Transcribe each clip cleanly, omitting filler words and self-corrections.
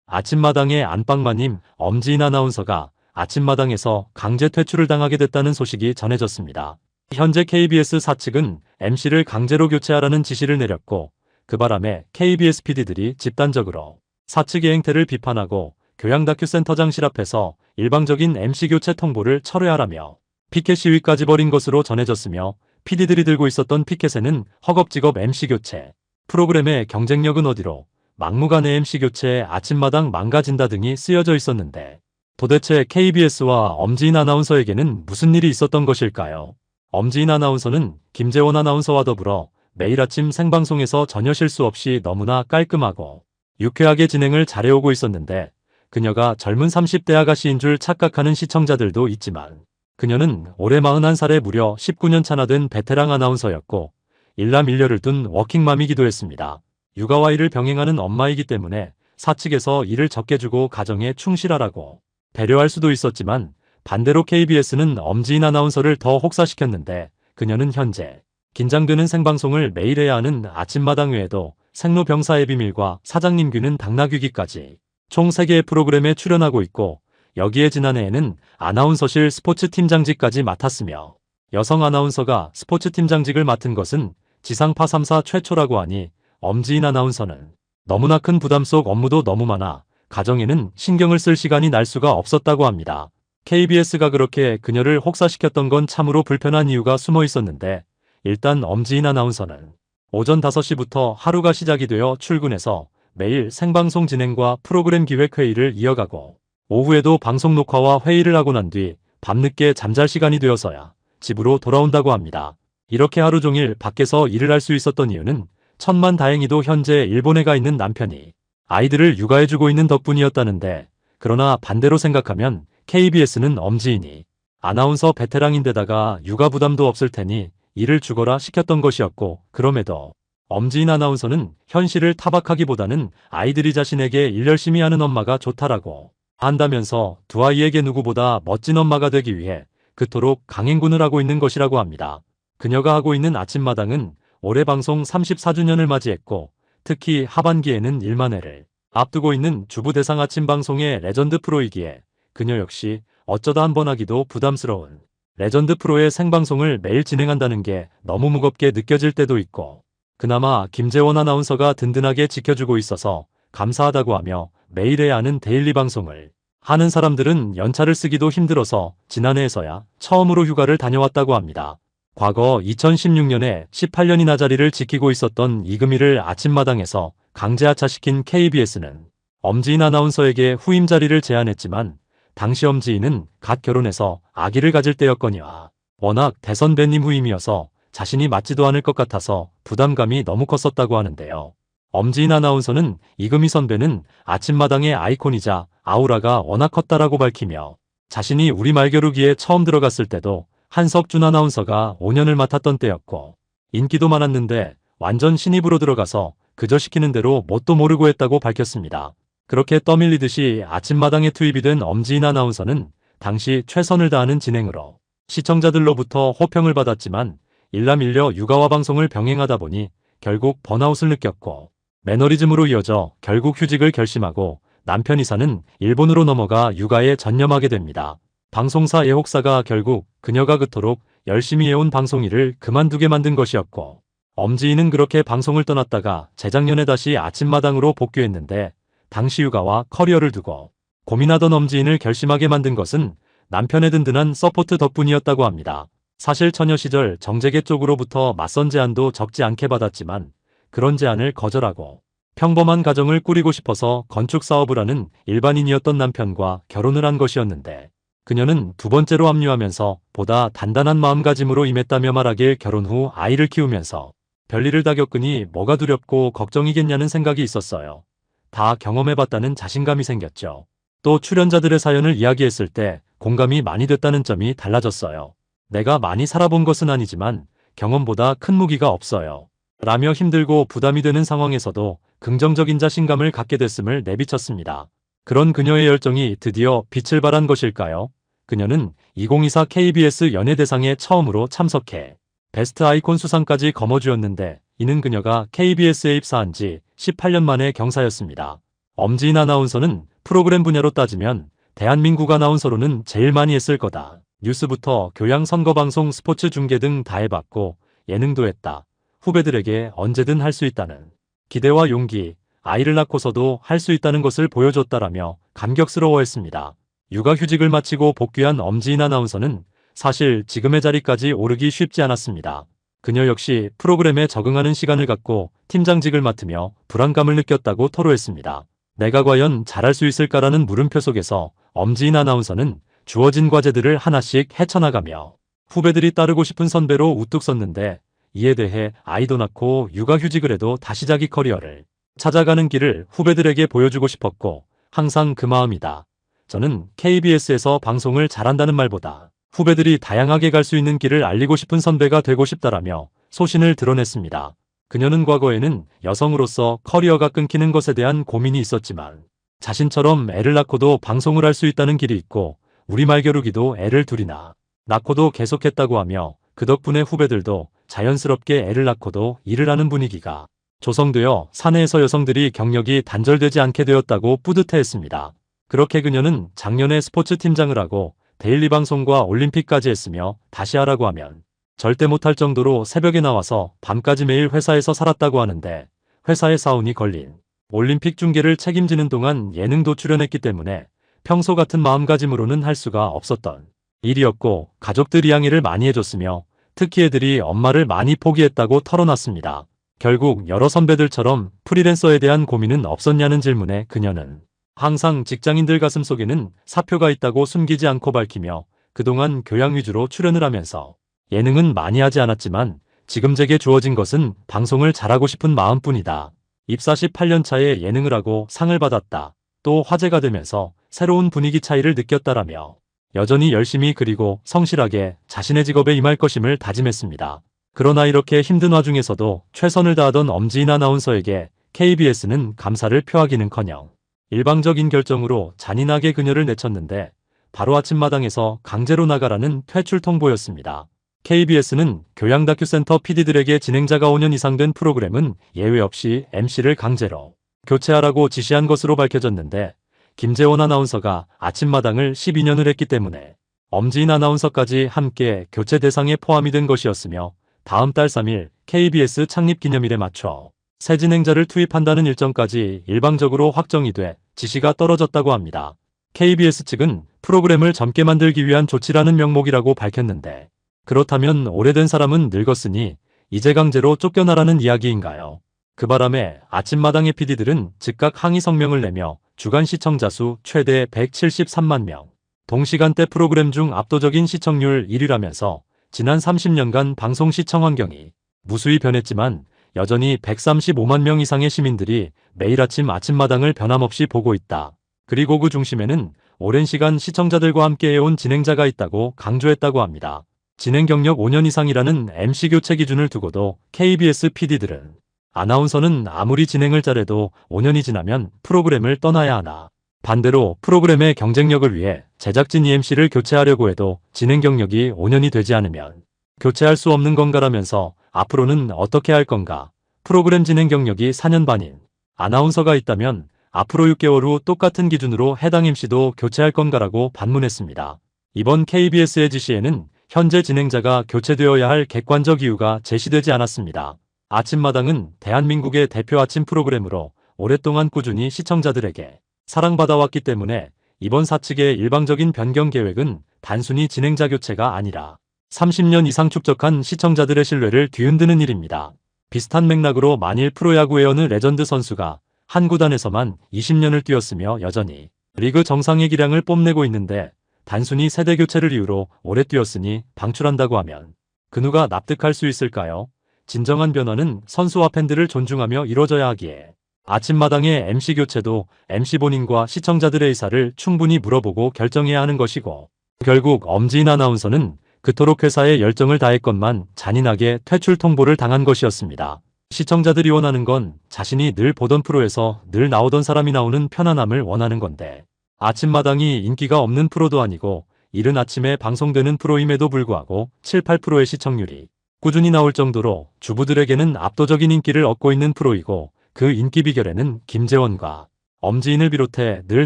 아침마당의 안방마님 엄지인 아나운서가 아침마당에서 강제 퇴출을 당하게 됐다는 소식이 전해졌습니다. 현재 KBS 사측은 MC를 강제로 교체하라는 지시를 내렸고 그 바람에 KBS PD들이 집단적으로 사측의 행태를 비판하고 교양다큐센터장실 앞에서 일방적인 MC 교체 통보를 철회하라며 피켓 시위까지 벌인 것으로 전해졌으며 PD들이 들고 있었던 피켓에는 허겁지겁 MC 교체, 프로그램의 경쟁력은 어디로, 막무가내 MC 교체에 아침마당 망가진다 등이 쓰여져 있었는데 도대체 KBS와 엄지인 아나운서에게는 무슨 일이 있었던 것일까요? 엄지인 아나운서는 김재원 아나운서와 더불어 매일 아침 생방송에서 전혀 실수 없이 너무나 깔끔하고 유쾌하게 진행을 잘해오고 있었는데 그녀가 젊은 30대 아가씨인 줄 착각하는 시청자들도 있지만 그녀는 올해 41살에 무려 19년 차나 된 베테랑 아나운서였고 일남일녀를 둔 워킹맘이기도 했습니다. 육아와 일을 병행하는 엄마이기 때문에 사측에서 일을 적게 주고 가정에 충실하라고 배려할 수도 있었지만 반대로 KBS는 엄지인 아나운서를 더 혹사시켰는데 그녀는 현재 긴장되는 생방송을 매일 해야 하는 아침마당 외에도 생로병사의 비밀과 사장님 귀는 당나귀기까지 총 3개의 프로그램에 출연하고 있고 여기에 지난해에는 아나운서실 스포츠팀장직까지 맡았으며 여성 아나운서가 스포츠팀장직을 맡은 것은 지상파 3사 최초라고 하니 엄지인 아나운서는 너무나 큰 부담 속 업무도 너무 많아 가정에는 신경을 쓸 시간이 날 수가 없었다고 합니다. KBS가 그렇게 그녀를 혹사시켰던 건 참으로 불편한 이유가 숨어 있었는데 일단 엄지인 아나운서는 오전 5시부터 하루가 시작이 되어 출근해서 매일 생방송 진행과 프로그램 기획 회의를 이어가고 오후에도 방송 녹화와 회의를 하고 난 뒤 밤늦게 잠잘 시간이 되어서야 집으로 돌아온다고 합니다. 이렇게 하루 종일 밖에서 일을 할 수 있었던 이유는 천만다행히도 현재 일본에 가 있는 남편이 아이들을 육아해주고 있는 덕분이었다는데 그러나 반대로 생각하면 KBS는 엄지인이 아나운서 베테랑인데다가 육아 부담도 없을 테니 일을 죽어라 시켰던 것이었고 그럼에도 엄지인 아나운서는 현실을 타박하기보다는 아이들이 자신에게 일 열심히 하는 엄마가 좋다라고 한다면서 두 아이에게 누구보다 멋진 엄마가 되기 위해 그토록 강행군을 하고 있는 것이라고 합니다. 그녀가 하고 있는 아침마당은 올해 방송 34주년을 맞이했고 특히 하반기에는 1만 회를 앞두고 있는 주부 대상 아침 방송의 레전드 프로이기에 그녀 역시 어쩌다 한번 하기도 부담스러운 레전드 프로의 생방송을 매일 진행한다는 게 너무 무겁게 느껴질 때도 있고 그나마 김재원 아나운서가 든든하게 지켜주고 있어서 감사하다고 하며 매일 해야 하는 데일리 방송을 하는 사람들은 연차를 쓰기도 힘들어서 지난해에서야 처음으로 휴가를 다녀왔다고 합니다. 과거 2016년에 18년이나 자리를 지키고 있었던 이금희를 아침마당에서 강제 하차시킨 KBS는 엄지인 아나운서에게 후임 자리를 제안했지만 당시 엄지인은 갓 결혼해서 아기를 가질 때였거니와 워낙 대선배님 후임이어서 자신이 맞지도 않을 것 같아서 부담감이 너무 컸었다고 하는데요. 엄지인 아나운서는 이금희 선배는 아침마당의 아이콘이자 아우라가 워낙 컸다라고 밝히며 자신이 우리말 겨루기에 처음 들어갔을 때도 한석준 아나운서가 5년을 맡았던 때였고 인기도 많았는데 완전 신입으로 들어가서 그저 시키는 대로 뭣도 모르고 했다고 밝혔습니다. 그렇게 떠밀리듯이 아침마당에 투입이 된 엄지인 아나운서는 당시 최선을 다하는 진행으로 시청자들로부터 호평을 받았지만 일남일녀 육아와 방송을 병행하다 보니 결국 번아웃을 느꼈고 매너리즘으로 이어져 결국 휴직을 결심하고 남편 이사는 일본으로 넘어가 육아에 전념하게 됩니다. 방송사 예혹사가 결국 그녀가 그토록 열심히 해온 방송 일을 그만두게 만든 것이었고 엄지인은 그렇게 방송을 떠났다가 재작년에 다시 아침마당으로 복귀했는데 당시 육아와 커리어를 두고 고민하던 엄지인을 결심하게 만든 것은 남편의 든든한 서포트 덕분이었다고 합니다. 사실 처녀 시절 정재계 쪽으로부터 맞선 제안도 적지 않게 받았지만 그런 제안을 거절하고 평범한 가정을 꾸리고 싶어서 건축 사업을 하는 일반인이었던 남편과 결혼을 한 것이었는데 그녀는 두 번째로 합류하면서 보다 단단한 마음가짐으로 임했다며 말하길 결혼 후 아이를 키우면서 별일을 다 겪으니 뭐가 두렵고 걱정이겠냐는 생각이 있었어요. 다 경험해봤다는 자신감이 생겼죠. 또 출연자들의 사연을 이야기했을 때 공감이 많이 됐다는 점이 달라졌어요. 내가 많이 살아본 것은 아니지만 경험보다 큰 무기가 없어요. 라며 힘들고 부담이 되는 상황에서도 긍정적인 자신감을 갖게 됐음을 내비쳤습니다. 그런 그녀의 열정이 드디어 빛을 발한 것일까요? 그녀는 2024 KBS 연예대상에 처음으로 참석해 베스트 아이콘 수상까지 거머쥐었는데 이는 그녀가 KBS에 입사한 지 18년 만의 경사였습니다. 엄지인 아나운서는 프로그램 분야로 따지면 대한민국 아나운서로는 제일 많이 했을 거다. 뉴스부터 교양 선거방송 스포츠 중계 등 다 해봤고 예능도 했다. 후배들에게 언제든 할 수 있다는 기대와 용기, 아이를 낳고서도 할 수 있다는 것을 보여줬다라며 감격스러워했습니다. 육아휴직을 마치고 복귀한 엄지인 아나운서는 사실 지금의 자리까지 오르기 쉽지 않았습니다. 그녀 역시 프로그램에 적응하는 시간을 갖고 팀장직을 맡으며 불안감을 느꼈다고 토로했습니다. 내가 과연 잘할 수 있을까라는 물음표 속에서 엄지인 아나운서는 주어진 과제들을 하나씩 헤쳐나가며 후배들이 따르고 싶은 선배로 우뚝 섰는데, 이에 대해 아이도 낳고 육아휴직을 해도 다시 자기 커리어를 찾아가는 길을 후배들에게 보여주고 싶었고 항상 그 마음이다. 저는 KBS에서 방송을 잘한다는 말보다 후배들이 다양하게 갈 수 있는 길을 알리고 싶은 선배가 되고 싶다라며 소신을 드러냈습니다. 그녀는 과거에는 여성으로서 커리어가 끊기는 것에 대한 고민이 있었지만 자신처럼 애를 낳고도 방송을 할 수 있다는 길이 있고 우리말 겨루기도 애를 둘이나 낳고도 계속했다고 하며 그 덕분에 후배들도 자연스럽게 애를 낳고도 일을 하는 분위기가 조성되어 사내에서 여성들이 경력이 단절되지 않게 되었다고 뿌듯해했습니다. 그렇게 그녀는 작년에 스포츠 팀장을 하고 데일리 방송과 올림픽까지 했으며 다시 하라고 하면 절대 못할 정도로 새벽에 나와서 밤까지 매일 회사에서 살았다고 하는데, 회사에 사운이 걸린 올림픽 중계를 책임지는 동안 예능도 출연했기 때문에 평소 같은 마음가짐으로는 할 수가 없었던 일이었고 가족들 이양이를 많이 해줬으며 특히 애들이 엄마를 많이 포기했다고 털어놨습니다. 결국 여러 선배들처럼 프리랜서에 대한 고민은 없었냐는 질문에 그녀는 항상 직장인들 가슴속에는 사표가 있다고 숨기지 않고 밝히며 그동안 교양 위주로 출연을 하면서 예능은 많이 하지 않았지만 지금 제게 주어진 것은 방송을 잘하고 싶은 마음뿐이다. 입사 18년 차에 예능을 하고 상을 받았다. 또 화제가 되면서 새로운 분위기 차이를 느꼈다라며 여전히 열심히 그리고 성실하게 자신의 직업에 임할 것임을 다짐했습니다. 그러나 이렇게 힘든 와중에서도 최선을 다하던 엄지인 아나운서에게 KBS는 감사를 표하기는커녕 일방적인 결정으로 잔인하게 그녀를 내쳤는데, 바로 아침마당에서 강제로 나가라는 퇴출 통보였습니다. KBS는 교양 다큐센터 PD들에게 진행자가 5년 이상 된 프로그램은 예외 없이 MC를 강제로 교체하라고 지시한 것으로 밝혀졌는데, 김재원 아나운서가 아침마당을 12년을 했기 때문에 엄지인 아나운서까지 함께 교체 대상에 포함이 된 것이었으며, 다음 달 3일 KBS 창립 기념일에 맞춰 새 진행자를 투입한다는 일정까지 일방적으로 확정이 돼 지시가 떨어졌다고 합니다. KBS 측은 프로그램을 젊게 만들기 위한 조치라는 명목이라고 밝혔는데, 그렇다면 오래된 사람은 늙었으니 이제 강제로 쫓겨나라는 이야기인가요? 그 바람에 아침마당의 PD들은 즉각 항의 성명을 내며 주간 시청자 수 최대 173만 명, 동시간대 프로그램 중 압도적인 시청률 1위라면서 지난 30년간 방송 시청 환경이 무수히 변했지만 여전히 135만 명 이상의 시민들이 매일 아침 아침마당을 변함없이 보고 있다. 그리고 그 중심에는 오랜 시간 시청자들과 함께 해온 진행자가 있다고 강조했다고 합니다. 진행 경력 5년 이상이라는 MC 교체 기준을 두고도 KBS PD들은 아나운서는 아무리 진행을 잘해도 5년이 지나면 프로그램을 떠나야 하나, 반대로 프로그램의 경쟁력을 위해 제작진 EMC를 교체하려고 해도 진행 경력이 5년이 되지 않으면 교체할 수 없는 건가라면서 앞으로는 어떻게 할 건가, 프로그램 진행 경력이 4년 반인 아나운서가 있다면 앞으로 6개월 후 똑같은 기준으로 해당 MC도 교체할 건가라고 반문했습니다. 이번 KBS의 지시에는 현재 진행자가 교체되어야 할 객관적 이유가 제시되지 않았습니다. 아침마당은 대한민국의 대표 아침 프로그램으로 오랫동안 꾸준히 시청자들에게 사랑받아왔기 때문에 이번 사측의 일방적인 변경 계획은 단순히 진행자 교체가 아니라 30년 이상 축적한 시청자들의 신뢰를 뒤흔드는 일입니다. 비슷한 맥락으로 만일 프로야구의 어느 레전드 선수가 한 구단에서만 20년을 뛰었으며 여전히 리그 정상의 기량을 뽐내고 있는데, 단순히 세대 교체를 이유로 오래 뛰었으니 방출한다고 하면 그 누가 납득할 수 있을까요? 진정한 변화는 선수와 팬들을 존중하며 이뤄져야 하기에 아침마당의 MC 교체도 MC 본인과 시청자들의 의사를 충분히 물어보고 결정해야 하는 것이고, 결국 엄지인 아나운서는 그토록 회사에 열정을 다했건만 잔인하게 퇴출 통보를 당한 것이었습니다. 시청자들이 원하는 건 자신이 늘 보던 프로에서 늘 나오던 사람이 나오는 편안함을 원하는 건데, 아침마당이 인기가 없는 프로도 아니고 이른 아침에 방송되는 프로임에도 불구하고 7, 8%의 시청률이 꾸준히 나올 정도로 주부들에게는 압도적인 인기를 얻고 있는 프로이고, 그 인기 비결에는 김재원과 엄지인을 비롯해 늘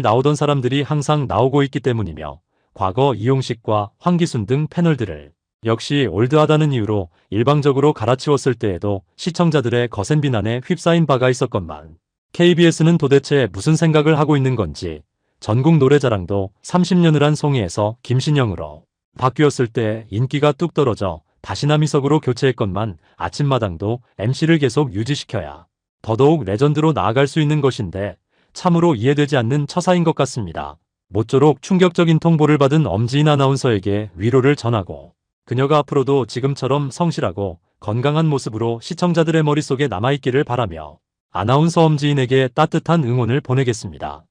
나오던 사람들이 항상 나오고 있기 때문이며 과거 이용식과 황기순 등 패널들을 역시 올드하다는 이유로 일방적으로 갈아치웠을 때에도 시청자들의 거센 비난에 휩싸인 바가 있었건만 KBS는 도대체 무슨 생각을 하고 있는 건지 전국 노래자랑도 30년을 한 송이에서 김신영으로 바뀌었을 때 인기가 뚝 떨어져 다시 남희석으로 교체했건만 아침마당도 MC를 계속 유지시켜야 더더욱 레전드로 나아갈 수 있는 것인데 참으로 이해되지 않는 처사인 것 같습니다. 모쪼록 충격적인 통보를 받은 엄지인 아나운서에게 위로를 전하고 그녀가 앞으로도 지금처럼 성실하고 건강한 모습으로 시청자들의 머릿속에 남아있기를 바라며 아나운서 엄지인에게 따뜻한 응원을 보내겠습니다.